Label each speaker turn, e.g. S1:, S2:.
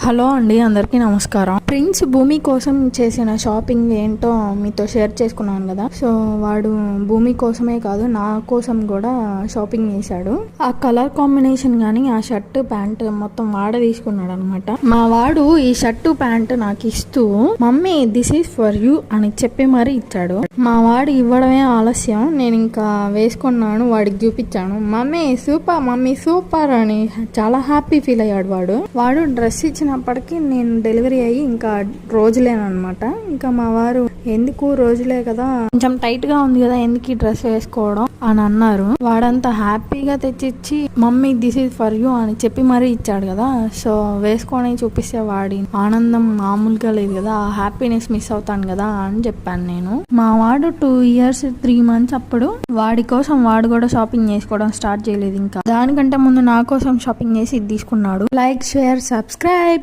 S1: Hello అండి, అందరికీ నమస్కారం. ప్రిన్స్ భూమి కోసం చేసిన షాపింగ్ ఏంటో మీతో షేర్ చేసుకున్నాను కదా. సో వాడు భూమి కోసమే కాదు, నా కోసం కూడా షాపింగ్ చేశాడు. ఆ కలర్ కాంబినేషన్ గానీ ఆ షర్ట్ ప్యాంట్ మొత్తం వాడే తీసుకున్నాడు అనమాట. మా వాడు ఈ షర్టు ప్యాంట్ నాకు ఇస్తూ mummy this is for you అని చెప్పి మరీ ఇచ్చాడు. మా వాడు ఇవ్వడమే ఆలస్యం, నేను ఇంకా వేసుకున్నాను, వాడికి చూపించాను. మమ్మీ సూపర్ అని చాలా హ్యాపీ ఫీల్ అయ్యాడు. వాడు డ్రెస్ ఇచ్చినప్పటికీ నేను డెలివరీ అయ్యి ఇంకా రోజులేనమాట. ఇంకా మా వారు ఎందుకు రోజులే కదా, కొంచెం టైట్ గా ఉంది కదా, ఎందుకు ఈ డ్రెస్ వేసుకోవడం అని అన్నారు. వాడంతా హ్యాపీగా తెచ్చిచ్చి mummy this is for you అని చెప్పి మరీ ఇచ్చాడు కదా. సో వేసుకొని చూపిస్తే వాడి ఆనందం మామూలుగా లేదు కదా, ఆ హ్యాపీనెస్ మిస్ అవుతాను కదా అని చెప్పాను నేను. మా వాడు 2 years 3 months అప్పుడు వాడి కోసం వాడు కూడా షాపింగ్ చేసుకోవడం స్టార్ట్ చేయలేదు. ఇంకా దానికంటే ముందు నా కోసం షాపింగ్ చేసి ఇది తీసుకున్నాడు. Like, share, subscribe.